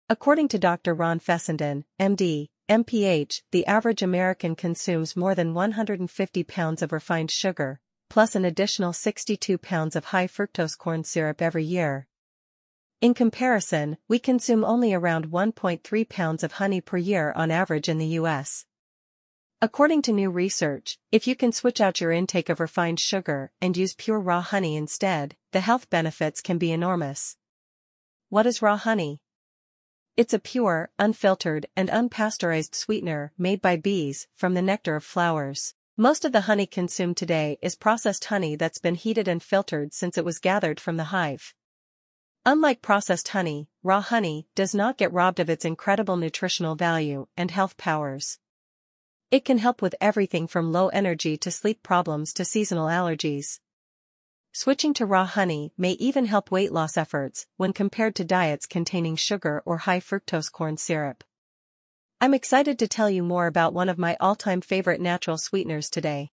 According to Dr. Ron Fessenden, MD, MPH, the average American consumes more than 150 pounds of refined sugar, plus an additional 62 pounds of high fructose corn syrup every year. In comparison, we consume only around 1.3 pounds of honey per year on average in the U.S. According to new research, if you can switch out your intake of refined sugar and use pure raw honey instead, the health benefits can be enormous. What is raw honey? It's a pure, unfiltered, and unpasteurized sweetener made by bees from the nectar of flowers. Most of the honey consumed today is processed honey that's been heated and filtered since it was gathered from the hive. Unlike processed honey, raw honey does not get robbed of its incredible nutritional value and health powers. It can help with everything from low energy to sleep problems to seasonal allergies. Switching to raw honey may even help weight loss efforts when compared to diets containing sugar or high fructose corn syrup. I'm excited to tell you more about one of my all-time favorite natural sweeteners today.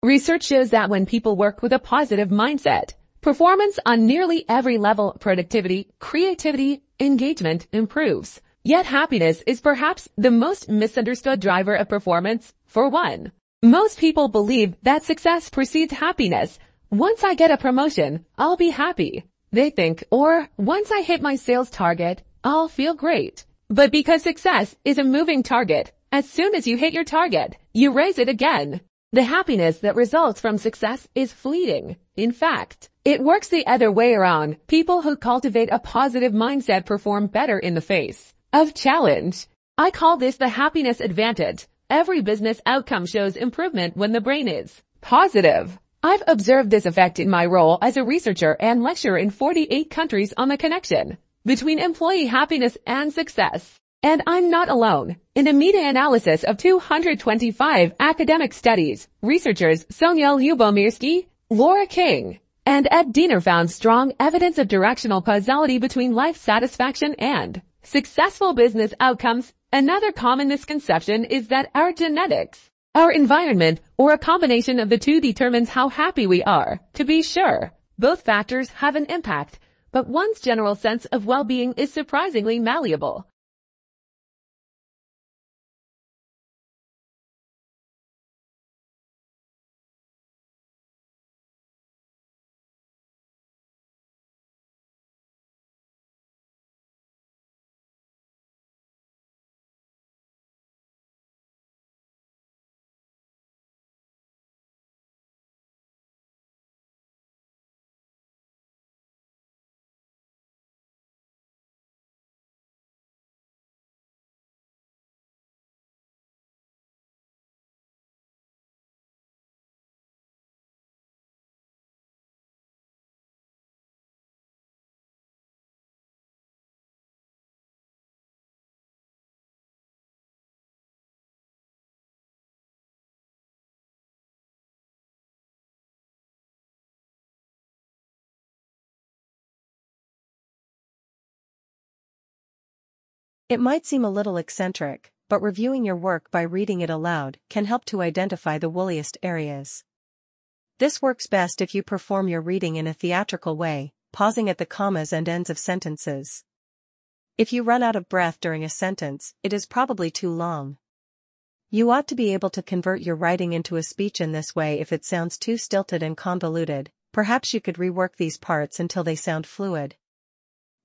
Research shows that when people work with a positive mindset, performance on nearly every level, productivity, creativity, engagement improves. Yet happiness is perhaps the most misunderstood driver of performance. For one, most people believe that success precedes happiness. Once I get a promotion, I'll be happy, they think, or once I hit my sales target, I'll feel great. But because success is a moving target, as soon as you hit your target, you raise it again. The happiness that results from success is fleeting. In fact, it works the other way around. People who cultivate a positive mindset perform better in the face of challenge. I call this the happiness advantage. Every business outcome shows improvement when the brain is positive. I've observed this effect in my role as a researcher and lecturer in 48 countries on the connection between employee happiness and success. And I'm not alone. In a meta-analysis of 225 academic studies, researchers Sonia Lubomirsky, Laura King, and Ed Diener found strong evidence of directional causality between life satisfaction and successful business outcomes. Another common misconception is that our genetics, our environment, or a combination of the two determines how happy we are. To be sure, both factors have an impact, but one's general sense of well-being is surprisingly malleable. It might seem a little eccentric, but reviewing your work by reading it aloud can help to identify the woolliest areas. This works best if you perform your reading in a theatrical way, pausing at the commas and ends of sentences. If you run out of breath during a sentence, it is probably too long. You ought to be able to convert your writing into a speech in this way. If it sounds too stilted and convoluted, perhaps you could rework these parts until they sound fluid.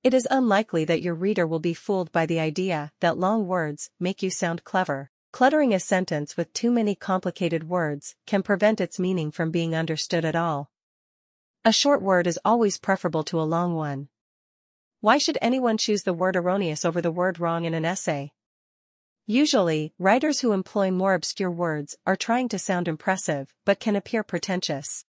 It is unlikely that your reader will be fooled by the idea that long words make you sound clever. Cluttering a sentence with too many complicated words can prevent its meaning from being understood at all. A short word is always preferable to a long one. Why should anyone choose the word erroneous over the word wrong in an essay? Usually, writers who employ more obscure words are trying to sound impressive but can appear pretentious.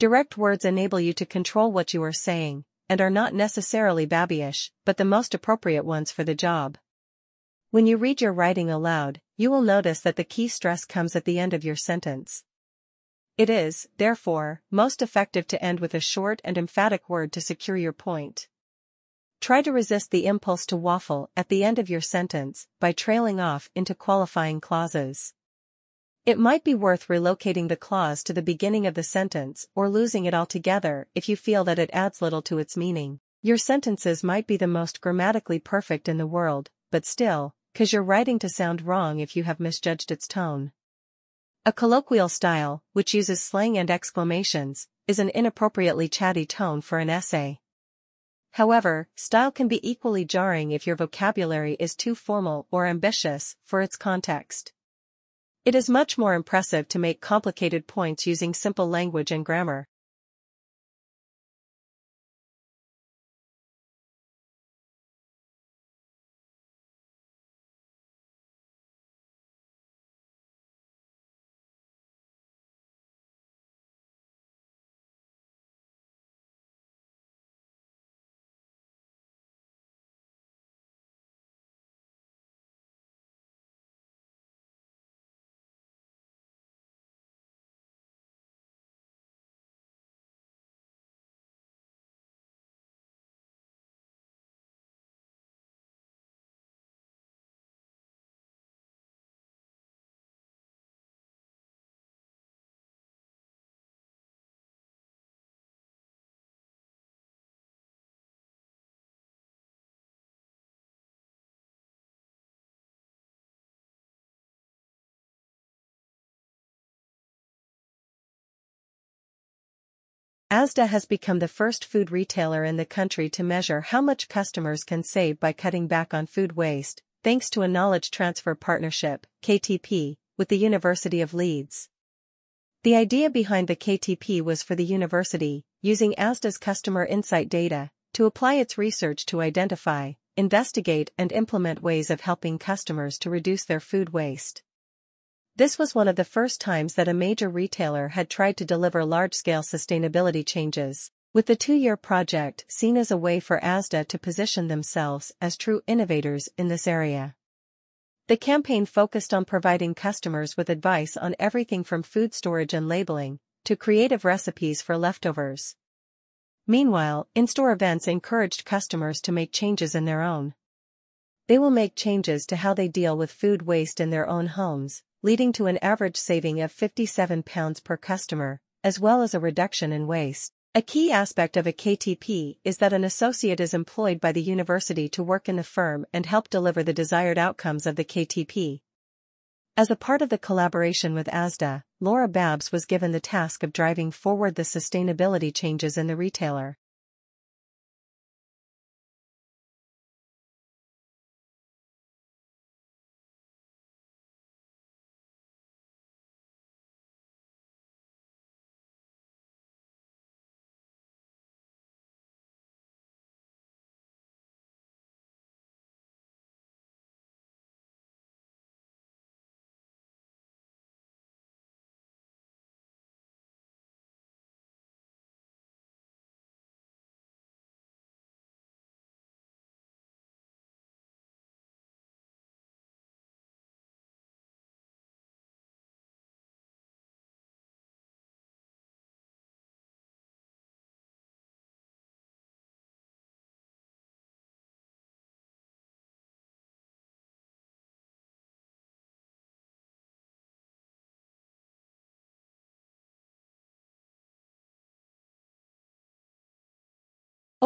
Direct words enable you to control what you are saying, and are not necessarily babyish, but the most appropriate ones for the job. When you read your writing aloud, you will notice that the key stress comes at the end of your sentence. It is, therefore, most effective to end with a short and emphatic word to secure your point. Try to resist the impulse to waffle at the end of your sentence by trailing off into qualifying clauses. It might be worth relocating the clause to the beginning of the sentence or losing it altogether if you feel that it adds little to its meaning. Your sentences might be the most grammatically perfect in the world, but still, 'cause you're writing to sound wrong if you have misjudged its tone. A colloquial style, which uses slang and exclamations, is an inappropriately chatty tone for an essay. However, style can be equally jarring if your vocabulary is too formal or ambitious for its context. It is much more impressive to make complicated points using simple language and grammar. Asda has become the first food retailer in the country to measure how much customers can save by cutting back on food waste, thanks to a knowledge transfer partnership, KTP, with the University of Leeds. The idea behind the KTP was for the university, using Asda's customer insight data, to apply its research to identify, investigate and implement ways of helping customers to reduce their food waste. This was one of the first times that a major retailer had tried to deliver large-scale sustainability changes, with the 2-year project seen as a way for Asda to position themselves as true innovators in this area. The campaign focused on providing customers with advice on everything from food storage and labeling, to creative recipes for leftovers. Meanwhile, in-store events encouraged customers to make changes in their own. They will make changes to how they deal with food waste in their own homes, leading to an average saving of £57 per customer, as well as a reduction in waste. A key aspect of a KTP is that an associate is employed by the university to work in the firm and help deliver the desired outcomes of the KTP. As a part of the collaboration with Asda, Laura Babs was given the task of driving forward the sustainability changes in the retailer.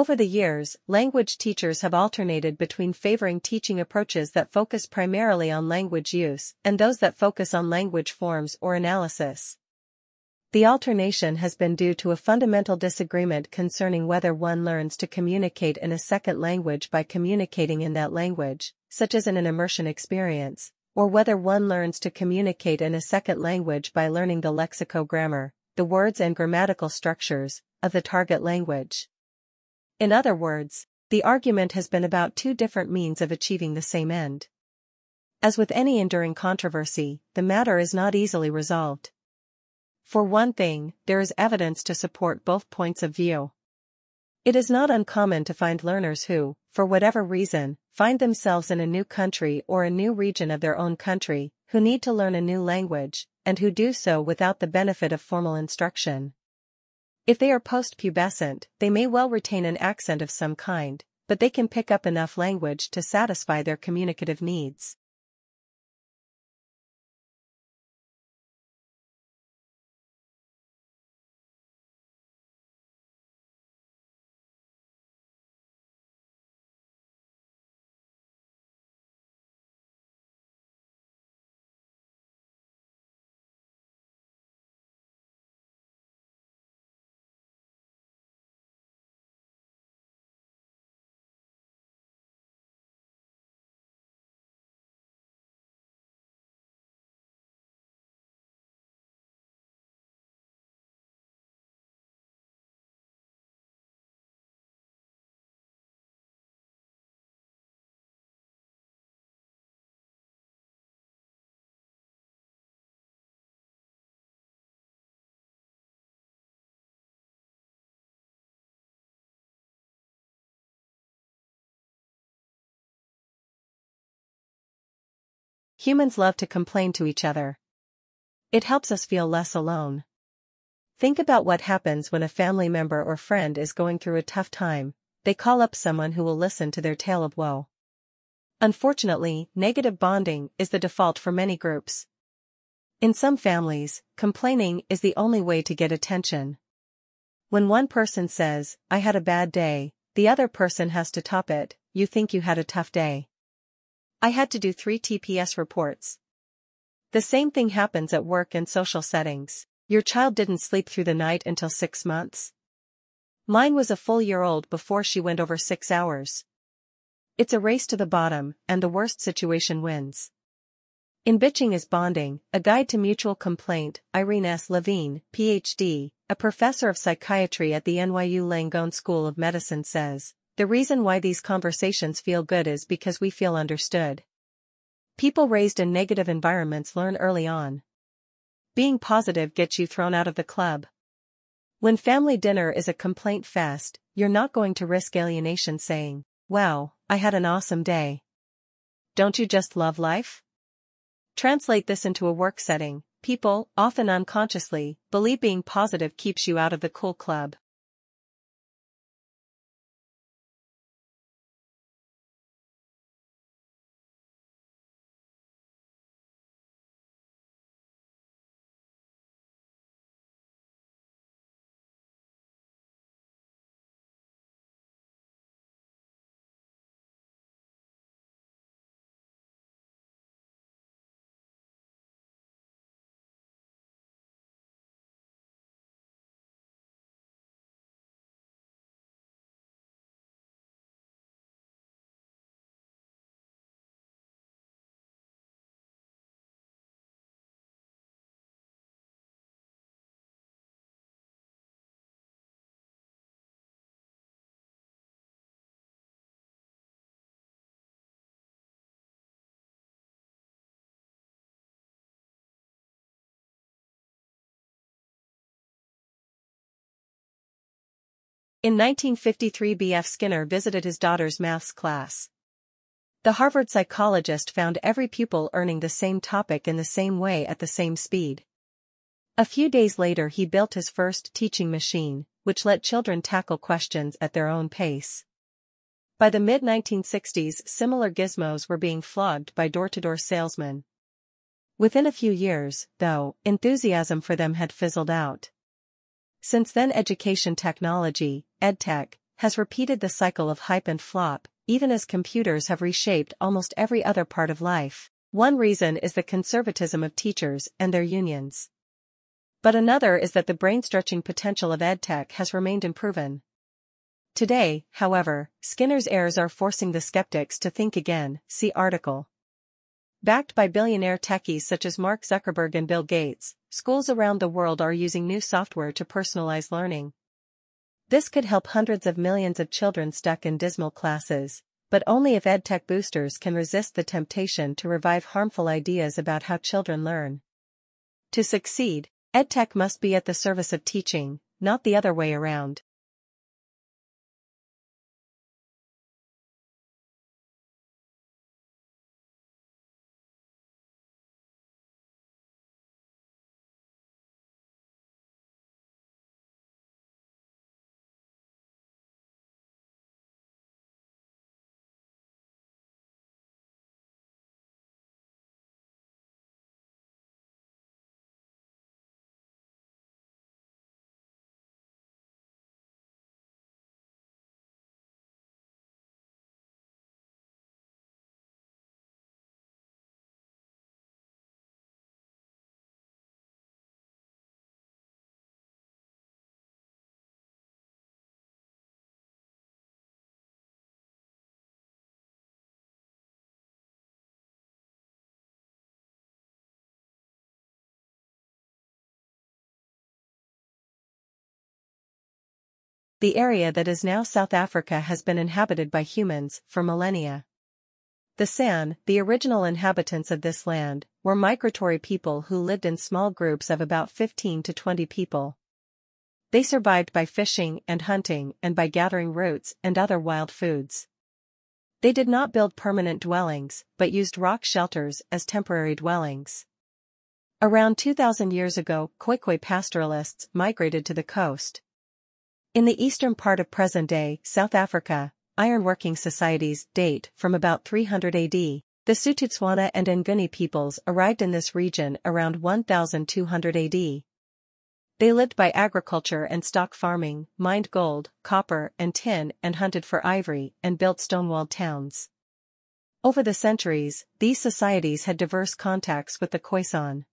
Over the years, language teachers have alternated between favoring teaching approaches that focus primarily on language use and those that focus on language forms or analysis. The alternation has been due to a fundamental disagreement concerning whether one learns to communicate in a second language by communicating in that language, such as in an immersion experience, or whether one learns to communicate in a second language by learning the lexicogrammar, the words and grammatical structures, of the target language. In other words, the argument has been about two different means of achieving the same end. As with any enduring controversy, the matter is not easily resolved. For one thing, there is evidence to support both points of view. It is not uncommon to find learners who, for whatever reason, find themselves in a new country or a new region of their own country, who need to learn a new language, and who do so without the benefit of formal instruction. If they are post-pubescent, they may well retain an accent of some kind, but they can pick up enough language to satisfy their communicative needs. Humans love to complain to each other. It helps us feel less alone. Think about what happens when a family member or friend is going through a tough time. They call up someone who will listen to their tale of woe. Unfortunately, negative bonding is the default for many groups. In some families, complaining is the only way to get attention. When one person says, "I had a bad day," the other person has to top it, "You think you had a tough day? I had to do 3 TPS reports." The same thing happens at work and social settings. "Your child didn't sleep through the night until 6 months. Mine was a full year old before she went over 6 hours." It's a race to the bottom, and the worst situation wins. In Bitching is Bonding, A Guide to Mutual Complaint, Irene S. Levine, Ph.D., a professor of psychiatry at the NYU Langone School of Medicine says, "The reason why these conversations feel good is because we feel understood." People raised in negative environments learn early on. Being positive gets you thrown out of the club. When family dinner is a complaint fest, you're not going to risk alienation saying, "Wow, I had an awesome day. Don't you just love life?" Translate this into a work setting. People, often unconsciously, believe being positive keeps you out of the cool club. In 1953, B.F. Skinner visited his daughter's maths class. The Harvard psychologist found every pupil earning the same topic in the same way at the same speed. A few days later he built his first teaching machine, which let children tackle questions at their own pace. By the mid-1960s, similar gizmos were being flogged by door-to-door salesmen. Within a few years, though, enthusiasm for them had fizzled out. Since then, education technology, EdTech, has repeated the cycle of hype and flop, even as computers have reshaped almost every other part of life. One reason is the conservatism of teachers and their unions. But another is that the brain-stretching potential of EdTech has remained unproven. Today, however, Skinner's errors are forcing the skeptics to think again, see article. Backed by billionaire techies such as Mark Zuckerberg and Bill Gates, schools around the world are using new software to personalize learning. This could help hundreds of millions of children stuck in dismal classes, but only if EdTech boosters can resist the temptation to revive harmful ideas about how children learn. To succeed, EdTech must be at the service of teaching, not the other way around. The area that is now South Africa has been inhabited by humans for millennia. The San, the original inhabitants of this land, were migratory people who lived in small groups of about 15 to 20 people. They survived by fishing and hunting and by gathering roots and other wild foods. They did not build permanent dwellings, but used rock shelters as temporary dwellings. Around 2,000 years ago, Khoikhoi pastoralists migrated to the coast. In the eastern part of present-day South Africa, ironworking societies date from about 300 AD. The Sotho-Tswana and Nguni peoples arrived in this region around 1200 AD. They lived by agriculture and stock farming, mined gold, copper, and tin, and hunted for ivory, and built stone-walled towns. Over the centuries, these societies had diverse contacts with the Khoisan.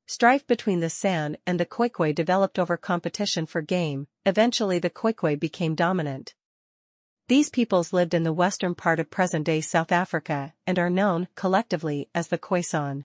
Strife between the San and the Khoikhoi developed over competition for game. Eventually the Khoikhoi became dominant. These peoples lived in the western part of present-day South Africa and are known, collectively, as the Khoisan.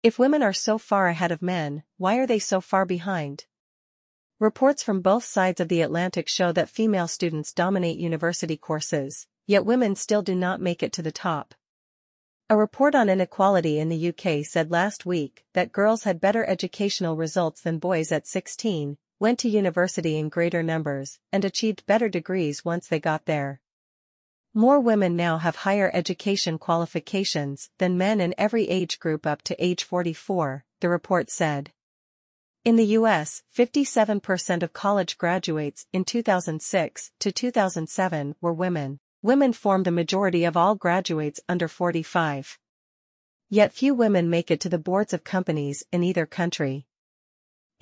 If women are so far ahead of men, why are they so far behind? Reports from both sides of the Atlantic show that female students dominate university courses, yet women still do not make it to the top. A report on inequality in the UK said last week that girls had better educational results than boys at 16, went to university in greater numbers, and achieved better degrees once they got there. More women now have higher education qualifications than men in every age group up to age 44, the report said. In the U.S., 57% of college graduates in 2006 to 2007 were women. Women form the majority of all graduates under 45. Yet few women make it to the boards of companies in either country.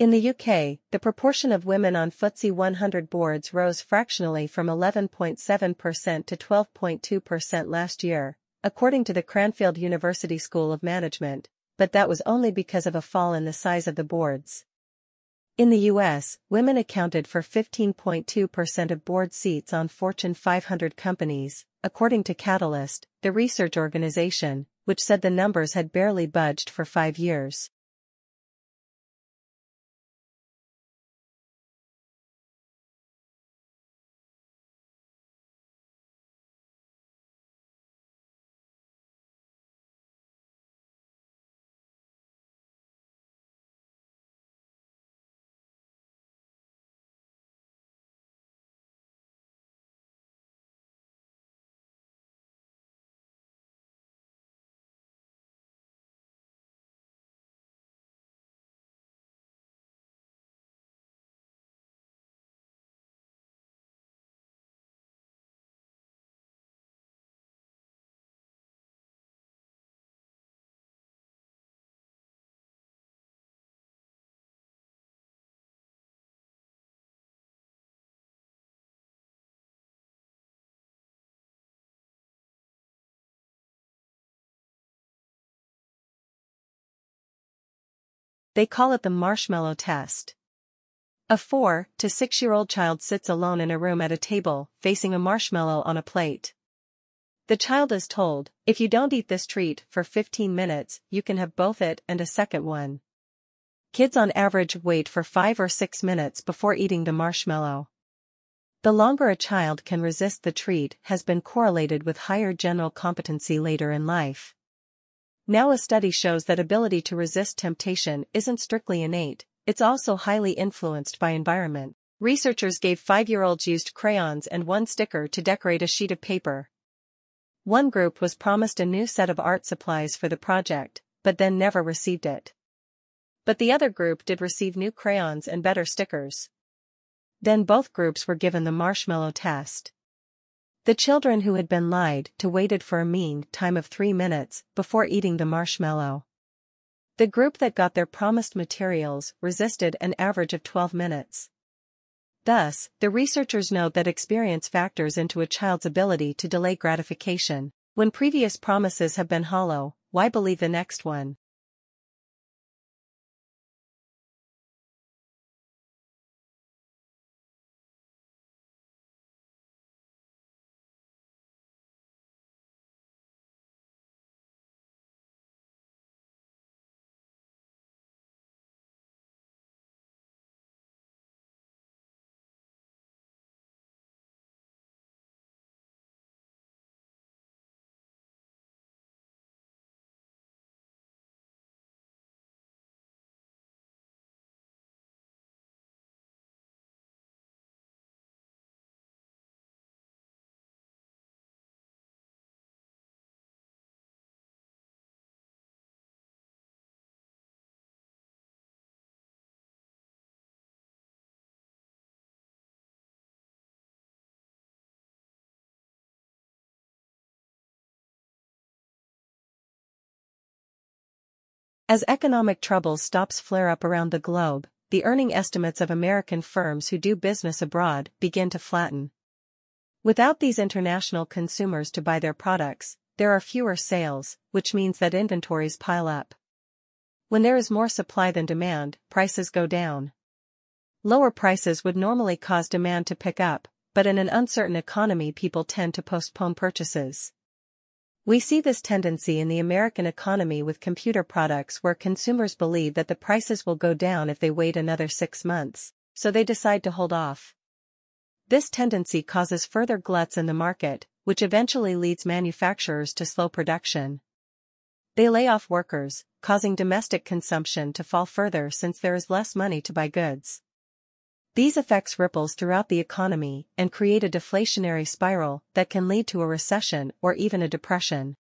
In the UK, the proportion of women on FTSE 100 boards rose fractionally from 11.7% to 12.2% last year, according to the Cranfield University School of Management, but that was only because of a fall in the size of the boards. In the U.S., women accounted for 15.2% of board seats on Fortune 500 companies, according to Catalyst, the research organization, which said the numbers had barely budged for 5 years. They call it the marshmallow test. A 4 to 6-year-old child sits alone in a room at a table, facing a marshmallow on a plate. The child is told, if you don't eat this treat for 15 minutes, you can have both it and a second one. Kids on average wait for 5 or 6 minutes before eating the marshmallow. The longer a child can resist the treat has been correlated with higher general competency later in life. Now a study shows that ability to resist temptation isn't strictly innate, it's also highly influenced by environment. Researchers gave 5-year-olds used crayons and one sticker to decorate a sheet of paper. One group was promised a new set of art supplies for the project, but then never received it. But the other group did receive new crayons and better stickers. Then both groups were given the marshmallow test. The children who had been lied to waited for a mean time of 3 minutes before eating the marshmallow. The group that got their promised materials resisted an average of 12 minutes. Thus, the researchers note that experience factors into a child's ability to delay gratification. When previous promises have been hollow, why believe the next one? As economic troubles flare up around the globe, the earning estimates of American firms who do business abroad begin to flatten. Without these international consumers to buy their products, there are fewer sales, which means that inventories pile up. When there is more supply than demand, prices go down. Lower prices would normally cause demand to pick up, but in an uncertain economy people tend to postpone purchases. We see this tendency in the American economy with computer products where consumers believe that the prices will go down if they wait another 6 months, so they decide to hold off. This tendency causes further gluts in the market, which eventually leads manufacturers to slow production. They lay off workers, causing domestic consumption to fall further since there is less money to buy goods. These effects ripples throughout the economy and create a deflationary spiral that can lead to a recession or even a depression.